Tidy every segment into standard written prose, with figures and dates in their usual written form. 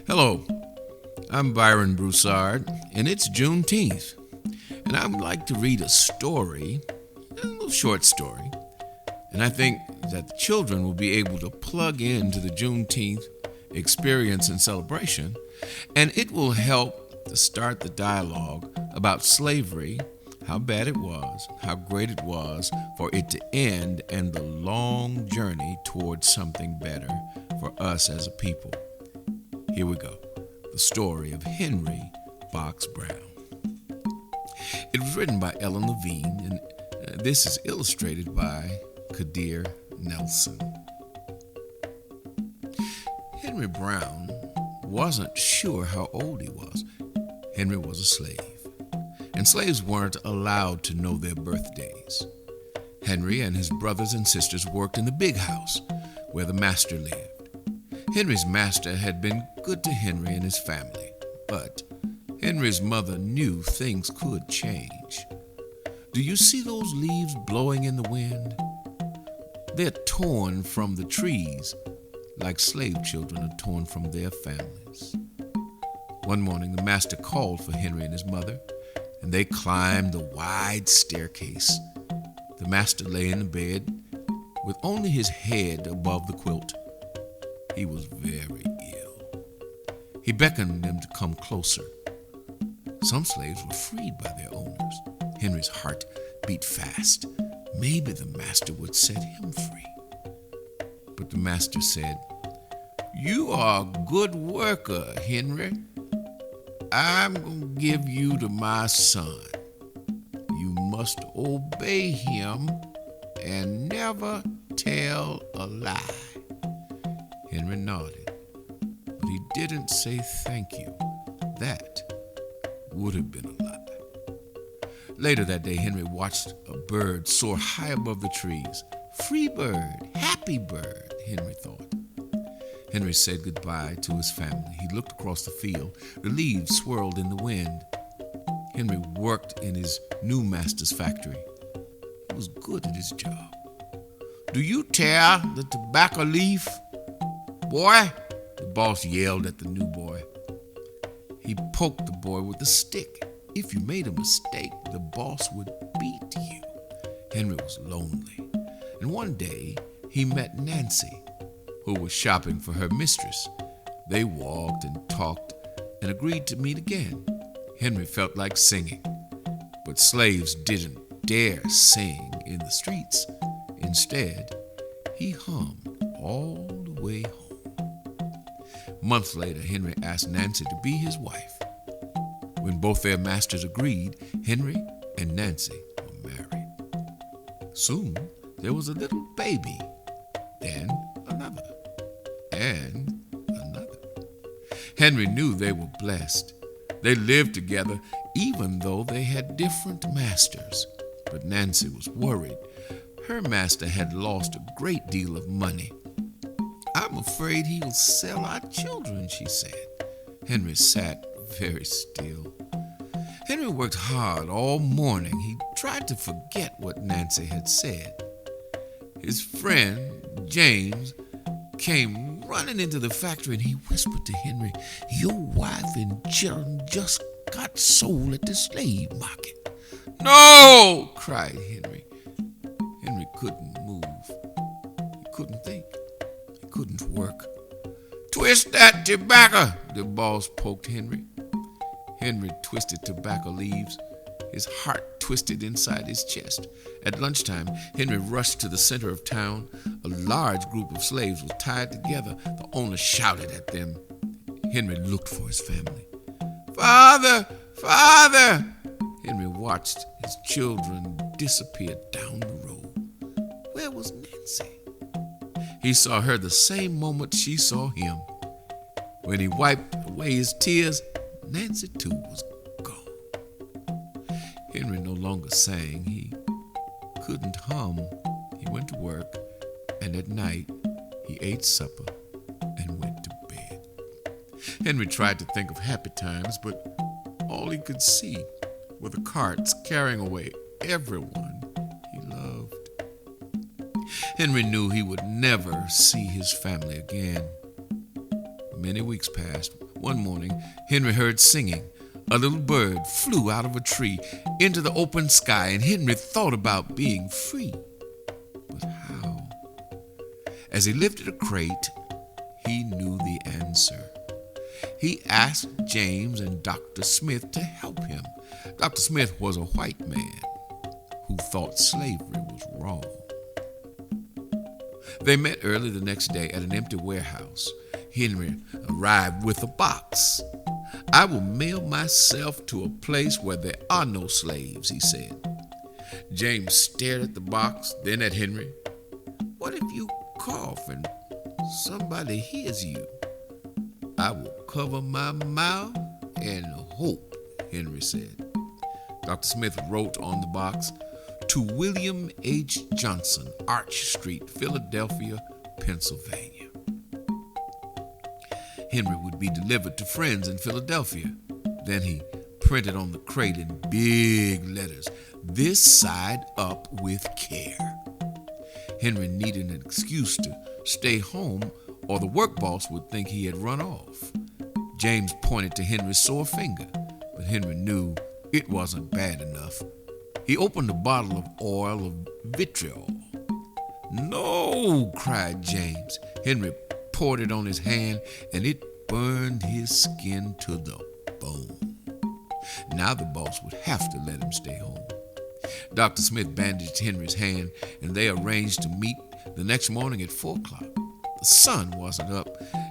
Hello, I'm Byron Broussard, and it's Juneteenth, and I would like to read a story, a little short story, and I think that the children will be able to plug into the Juneteenth experience and celebration, and it will help to start the dialogue about slavery, how bad it was, how great it was for it to end, and the long journey towards something better for us as a people. Here we go. The story of Henry Box Brown. It was written by Ellen Levine, and this is illustrated by Kadin Nelson. Henry Brown wasn't sure how old he was. Henry was a slave, and slaves weren't allowed to know their birthdays. Henry and his brothers and sisters worked in the big house where the master lived. Henry's master had been good to Henry and his family, but Henry's mother knew things could change. Do you see those leaves blowing in the wind? They're torn from the trees like slave children are torn from their families. One morning, the master called for Henry and his mother, and they climbed the wide staircase. The master lay in the bed with only his head above the quilt. He was very ill. He beckoned them to come closer. Some slaves were freed by their owners. Henry's heart beat fast. Maybe the master would set him free. But the master said, "You are a good worker, Henry. I'm going to give you to my son. You must obey him and never tell a lie." Henry nodded, but he didn't say thank you. That would have been a lie. Later that day, Henry watched a bird soar high above the trees. Free bird, happy bird, Henry thought. Henry said goodbye to his family. He looked across the field. The leaves swirled in the wind. Henry worked in his new master's factory. He was good at his job. "Do you tear the tobacco leaf, boy?" the boss yelled at the new boy. He poked the boy with a stick. If you made a mistake, the boss would beat you. Henry was lonely, and one day he met Nancy, who was shopping for her mistress. They walked and talked and agreed to meet again. Henry felt like singing, but slaves didn't dare sing in the streets. Instead, he hummed all the way home. Months later, Henry asked Nancy to be his wife. When both their masters agreed, Henry and Nancy were married. Soon, there was a little baby, then another, and another. Henry knew they were blessed. They lived together even though they had different masters. But Nancy was worried. Her master had lost a great deal of money. "I'm afraid he'll sell our children," she said. Henry sat very still. Henry worked hard all morning. He tried to forget what Nancy had said. His friend, James, came running into the factory and he whispered to Henry, "Your wife and children just got sold at the slave market." "No!" cried Henry. Henry couldn't move. He couldn't think. He couldn't work. "Twist that tobacco!" the boss poked Henry. Henry twisted tobacco leaves. His heart twisted inside his chest. At lunchtime, Henry rushed to the center of town. A large group of slaves was tied together. The owner shouted at them. Henry looked for his family. "Father! Father!" Henry watched his children disappear down the road. Where was Nancy? He saw her the same moment she saw him. When he wiped away his tears, Nancy too was gone. Henry no longer sang. He couldn't hum. He went to work, and at night he ate supper and went to bed. Henry tried to think of happy times, but all he could see were the carts carrying away everyone he loved. Henry knew he would never see his family again. Many weeks passed. One morning, Henry heard singing. A little bird flew out of a tree into the open sky, and Henry thought about being free. But how? As he lifted a crate, he knew the answer. He asked James and Dr. Smith to help him. Dr. Smith was a white man who thought slavery was wrong. They met early the next day at an empty warehouse. Henry arrived with a box. "I will mail myself to a place where there are no slaves," he said. James stared at the box, then at Henry. "What if you cough and somebody hears you?" "I will cover my mouth and hope," Henry said. Dr. Smith wrote on the box, "To William H. Johnson, Arch Street, Philadelphia, Pennsylvania." Henry would be delivered to friends in Philadelphia. Then he printed on the crate in big letters, "This side up with care." Henry needed an excuse to stay home, or the work boss would think he had run off. James pointed to Henry's sore finger, but Henry knew it wasn't bad enough. He opened a bottle of oil of vitriol. "No!" cried James. Henry poured it on his hand, and it burned his skin to the bone. Now the boss would have to let him stay home. Dr. Smith bandaged Henry's hand, and they arranged to meet the next morning at 4 o'clock. The sun wasn't up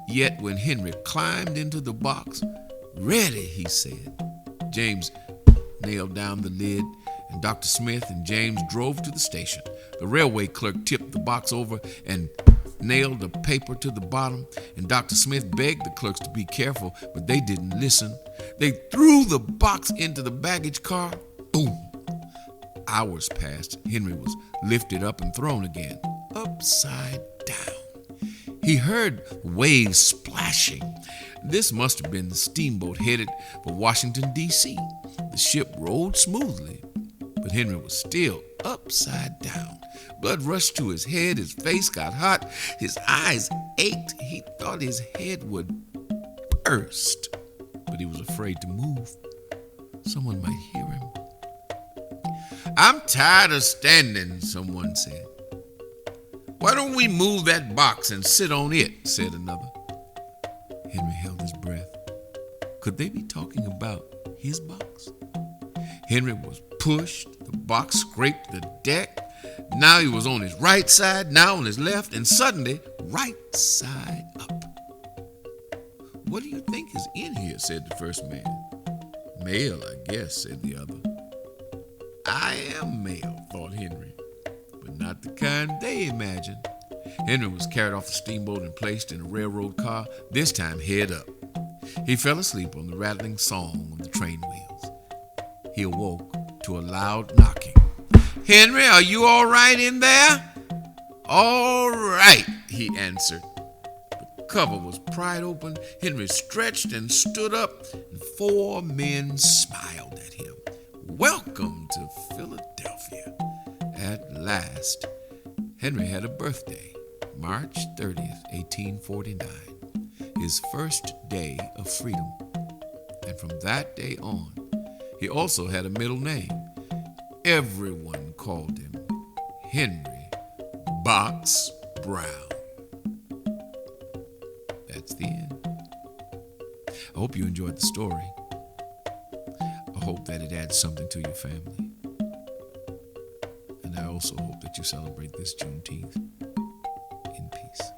yet when Henry climbed into the box. "Ready," he said. James nailed down the lid, and Dr. Smith and James drove to the station. The railway clerk tipped the box over and nailed a paper to the bottom, and Dr. Smith begged the clerks to be careful, but they didn't listen. They threw the box into the baggage car. Boom! Hours passed. Henry was lifted up and thrown again, upside down. He heard waves splashing. This must have been the steamboat headed for Washington, D.C. The ship rolled smoothly, but Henry was still upside down. Blood rushed to his head, his face got hot, his eyes ached. He thought his head would burst, but he was afraid to move. Someone might hear him. "I'm tired of standing," someone said. "Why don't we move that box and sit on it?" said another. Henry held his breath. Could they be talking about his box? Henry was pushed. The box scraped the deck. Now he was on his right side, now on his left, and suddenly right side up. "What do you think is in here?" said the first man. "Mail, I guess," said the other. "I am mail," thought Henry, but not the kind they imagined. Henry was carried off the steamboat and placed in a railroad car, this time head up. He fell asleep on the rattling song of the train wheels. He awoke to a loud knocking. "Henry, are you all right in there?" "All right," he answered. The cover was pried open. Henry stretched and stood up, and 4 men smiled at him. "Welcome to Philadelphia." At last, Henry had a birthday, March 30th, 1849, his first day of freedom. And from that day on, he also had a middle name. Everyone called him Henry Box Brown. That's the end. I hope you enjoyed the story. I hope that it adds something to your family. And I also hope that you celebrate this Juneteenth in peace.